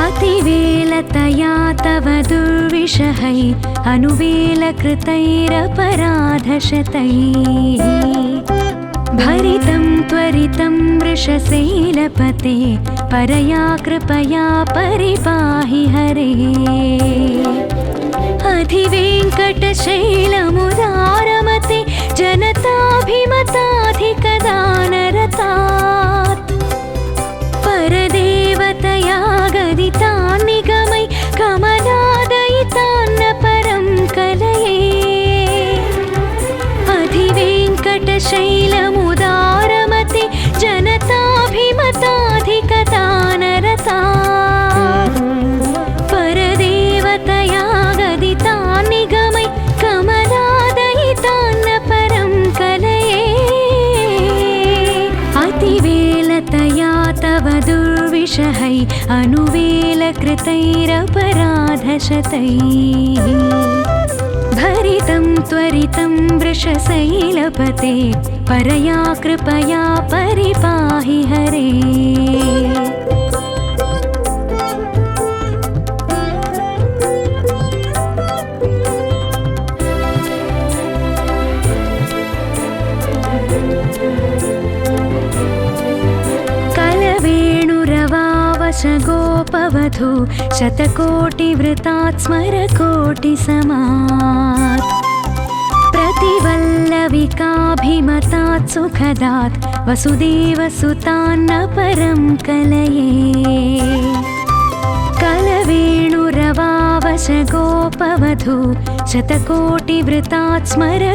अतिवेलतया तव दुर्विषहै अनुवेलकृतैरपराधशतैः भरितं त्वरितं वृषशैलपते परया कृपया परिपाहि हरे अधिवेङ्कटशैलमुदारमते जनताभिमताधिकदानरतात् परदेवतया गदितान् निगमै कमलादयितान्न परं कलये अधिवेङ्कटशैलमुदारमते जनताभिमताधिकदानरतात् परदेवतया गदितान् निगमै कमलादयितान्न परं कलये अतिवेलतया तव दुर्विषहै अनुवेलकृतैरपराधशतैः भरितं त्वरितं वृषशैलपते परया कृपया परिपाहि हरे कलवेणुरवावश गोपवधू शतकोटिवृतात् स्मरकोटिसमात् प्रतिवल्लविकाभिमतात् सुखदात् वसुदेवसुतान्न परं कलये कलवेणुरवावश गोपवधू शतकोटिवृतात् स्मरकोटिसमात्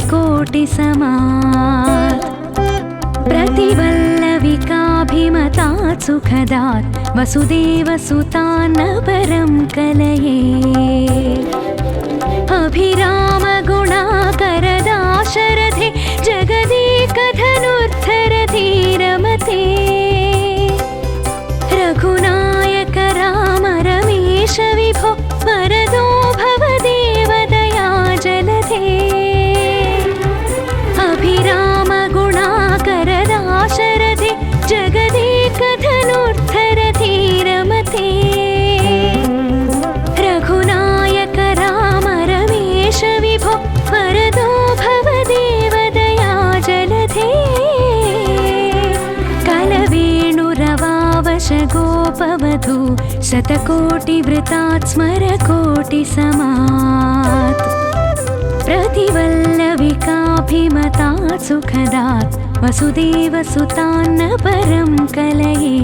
प्रतिवल्लविकाभिमतात् सुखदात् वसुदेवसुतान्न परं कलये अभिरामगुणाकरदाशरथे जगदेकधनुर्धरधीरमते रघुनायक राम रमेश विभो वरदो भव देवदया जलधे अभिरामगुणाकरदाशरथे जगदेकधनुर्धरधीरमते रघुनायक राम रमेश विभो वरदो भव देवदया जलधे कलवेणुरवावश गोपवधू शतकोटिवृतात् स्मरकोटिसमात् प्रतिवल्लविकाभिमतात् सुखदात् वसुदेवसुतान्न परं कलये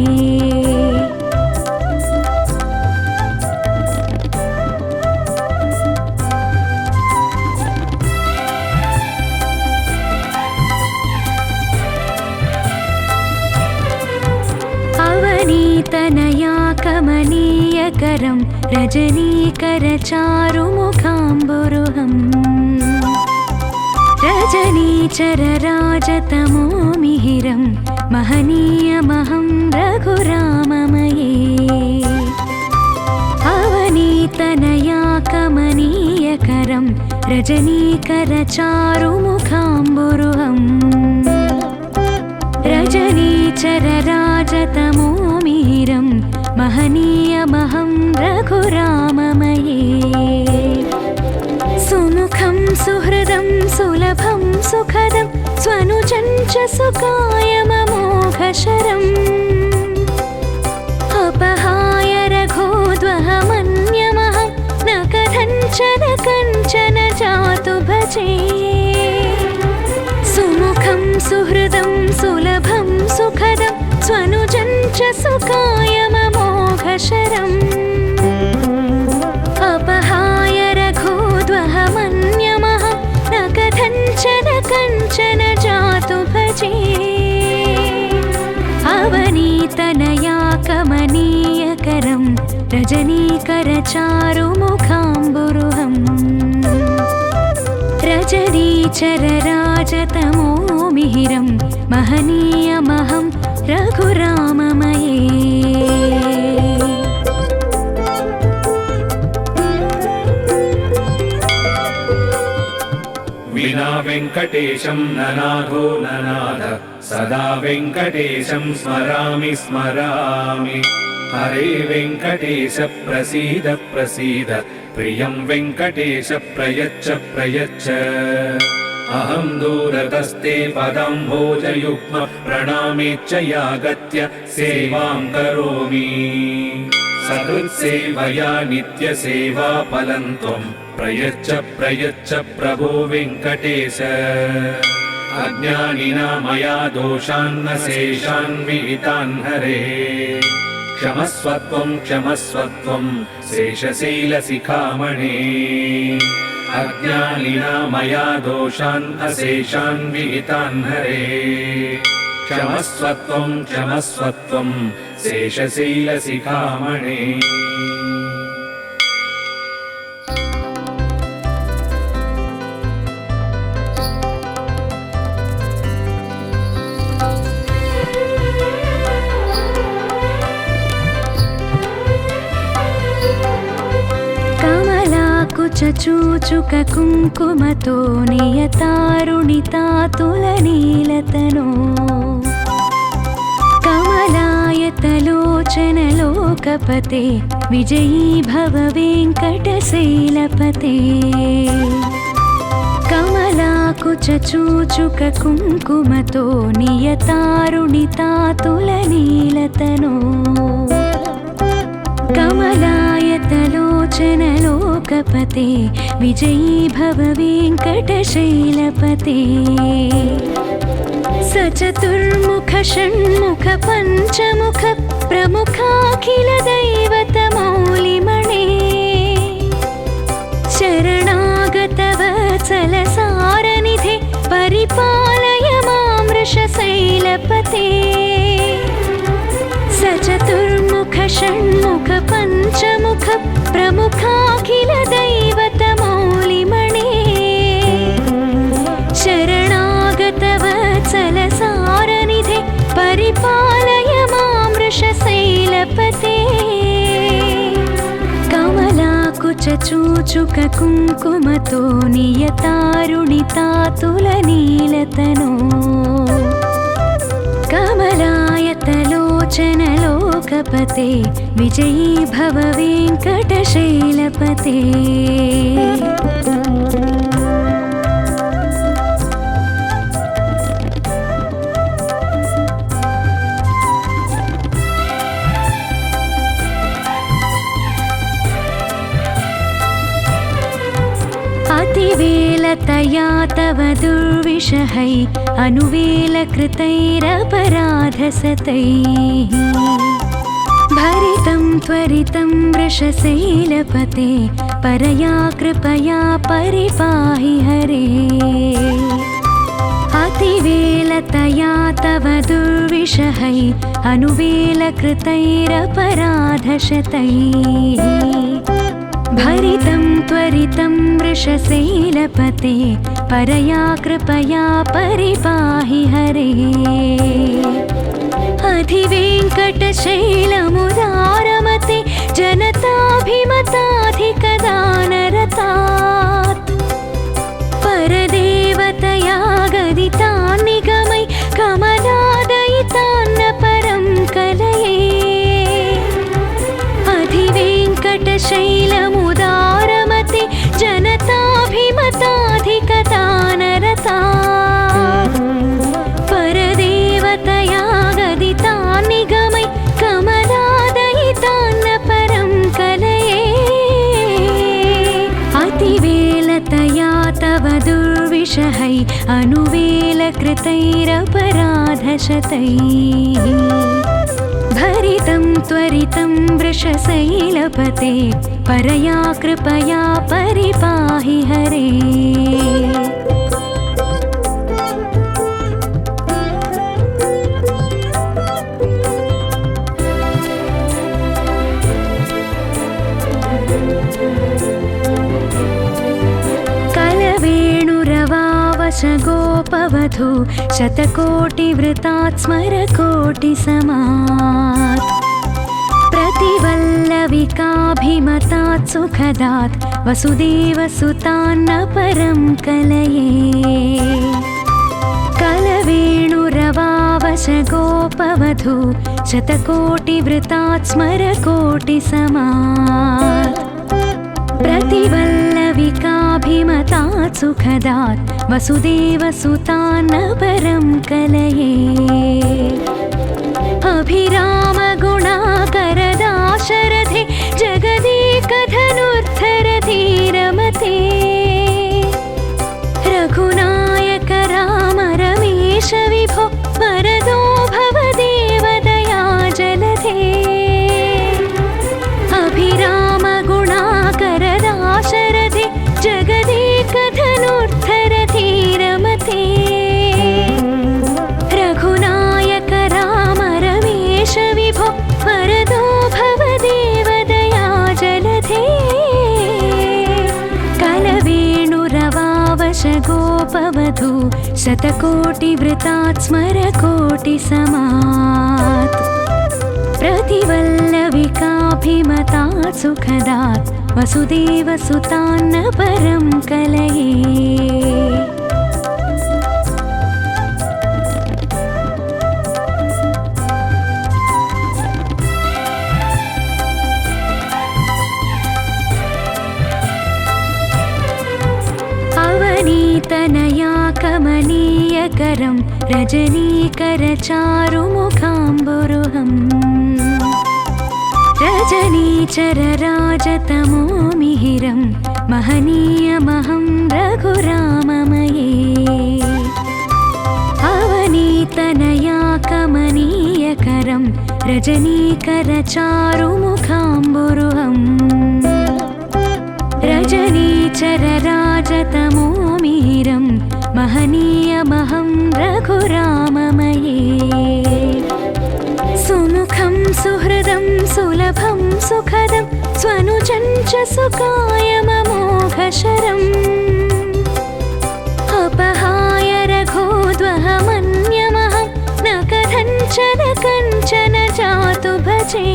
अवनीतनया कमनीयकरं रजनीकरचारुमुखाम्बुरुहम् रजनीचरराजतमो मिहिरं महनीयमहं रघुराममये अवनीतनया कमनीयकरं रजनीकरचारुमुखाम्बुरुहम् रजनीचरराजतमो मिहिरं महनीयमहं रघुराममये सुमुखं सुखदं स्वनुजं च सुकायममोघशरम् अपहाय रघोद्वहमन्यमहं न कथञ्चन कञ्चन जातु भजे सुमुखं सुहृदं सुलभं सुखदं स्वनुजं च सुकायममोघशरम् अपहाय रघोद्वहमन्यमहं न कथञ्चन कञ्चन जातु भजे अवनीतनया कमनीयकरं रजनीकरचारुमुखाम्बुरुहम् रजनीचरराजतमोमिहिरं महनीयमहं रघुराममये विना वेङ्कटेशं ननाथो ननाथ सदा वेङ्कटेशं स्मरामि स्मरामि हरे वेङ्कटेश प्रसीद प्रसीद प्रियं वेङ्कटेश प्रयच्छ प्रयच्छ अहं दूरतस्ते पदाम्भोजयुग्म प्रणामेच्च यागत्य सेवां करोमि सकृत्सेवया नित्यसेवा फलं त्वं प्रयच्छ प्रयच्छ प्रभो वेङ्कटेश अज्ञानिना मया दोषान्न शेषान् विहितान् हरे क्षमस्वत्वं क्षमस्वत्वं शेषशैलशिखामणे अज्ञानिना मया दोषान् अशेषान् विहितान् हरे क्षमस्वत्वं क्षमस्वत्वं शेषशैलशिखामणे चूचुक कुङ्कुमतो नियतारुणितातुलनीलतनो कमलायतलोचनलोकपते विजयी भव वेङ्कटशैलपते कमलाकुचूचुक कुङ्कुमतो नियतारुणितातुलनीलतनो कमलायतलोचनलोकपते विजयी भव वेङ्कटशैलपते सचतुर्मुख षण्मुख पञ्चमुख प्रमुखाखिल दैवतमौलिमणे शरणागतवत्सलसारनिधे परिपालय मां वृषशैलपते सचतुर्मुख षण्मुख पञ्चमुख प्रमुखाखिल दैवतमौलिमणे शरणागतवत्सलसारनिधे परिपालय मां वृषशैलपते कमलाकुचूचुक कुङ्कुमतो नियतारुणितातुलनीलतनो कमलायतलोचनलोकपते विजयी भव वेङ्कटशैलपते अतिवेलतया तव दुर्विषहै अनुवेलकृतैरपराधसतैः भरितं त्वरितं वृषशैलपते परया कृपया परिपाहि हरे अतिवेलतया तव दुर्विषहै अनुवेलकृतैरपराधशतैः भरितं त्वरितं वृषशैलपते परया कृपया परिपाहि हरे अधिवेङ्कटशैलमुदारमते जनताभिमताधिकदानरतात् परदेवतया गदितान् निगमै कमलादयितान्न परं कलये अधिवेङ्कटशैलमुदारमते जनताभिमताधिकदानरतात् शतैर्शतैर्शतैर्शतैर्शतैर्शतैर्शतैः अनुवेलकृतैरपराधशतैः भरितं त्वरितं वृषशैलपते परया कृपया परिपाहि हरे। गोपवधू शतकोटिवृतात् स्मरकोटिसमात् प्रतिवल्लविकाभिमतात् सुखदात् वसुदेवसुतान्न परं कलये। कलवेणुरवावश गोपवधू शतकोटिवृतात् स्मरकोटिसमात् प्रतिवल्लविकाभिमतात् सुखदात् वसुदेवसुतान्न परं कलये। अभिरामगुणाकरदाशरथे जगदेकधनुर्धरधीरमते रघुनायक राम रमेश विभो वरदो भव देवदया जलधे। अभिरामगुणाकरदाशरथे जगदेकधनुर्धरधीरमते रघुनायक राम रमेश विभो वरदो भव देवदया जलधे। कलवेणुरवावश गोपवधू शतकोटिवृतात् स्मरकोटिसमात् प्रतिवल्लविकाभिमतात् सुखदात् वसुदेवसुतान्न परं कलये। अवनीतनया कमनीयकरं रजनीकरचारुमुखाम्बुरुहम् रजनीचरराजतमो मिहिरं महनीयमहं रघुराममये। अवनीतनया कमनीयकरं रजनीकरचारुमुखाम्बुरुहम् रजनीचरराजतमो मिहिरं महनीयमहं रघुराममये। सुमुखं सुहृदं सुलभं सुखदं स्वनुजं च सुकायममोघशरम् अपहाय रघोद्वहमन्यमहं न कथञ्चन कञ्चन जातु भजे।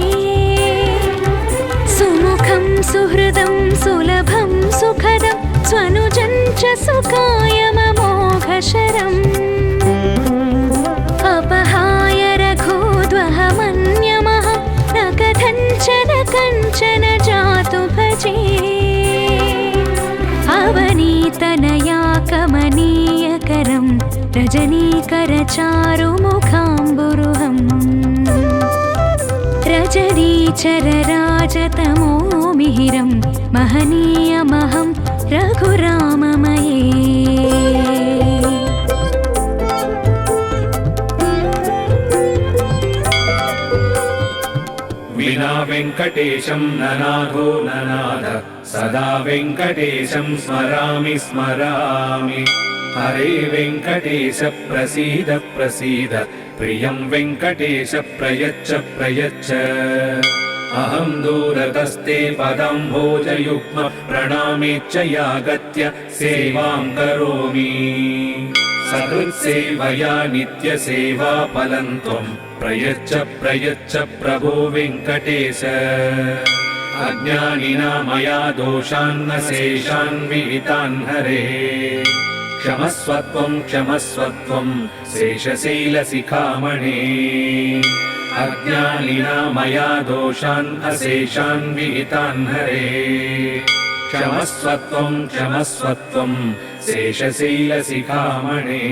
सुमुखं सुहृदं सुलभं सुखदं स्वनुजं च सुकायममोघशरम् अपहाय रघोद्वहमन्यमहं न कथञ्चन कञ्चन जातु भजे। अवनीतनया कमनीयकरं रजनीकरचारुमुखाम्बुरुहम् रजनीचरराजतमो मिहिरं महनीयमहं रघुराममये। विना वेङ्कटेशं ननाथो ननाथ सदा वेङ्कटेशं स्मरामि स्मरामि। हरे वेङ्कटेश प्रसीद प्रसीद प्रियं वेङ्कटेश प्रयच्छ प्रयच्छ। अहं दूरतस्ते पदाम्भोजयुग्म प्रणामेच्च यागत्य सेवां करोमि। सकृत्सेवया नित्यसेवा फलं त्वं प्रयच्छ प्रयच्छ प्रभो वेङ्कटेश। अज्ञानिना मया दोषान्न शेषान् विहितान् हरे। क्षमस्वत्वं क्षमस्वत्वं शेषशैलशिखामणे। अज्ञानिना मया दोषान् अशेषान् विहितान् हरे। क्षमस्वत्वं क्षमस्वत्वं शेषशैलशिखामणे।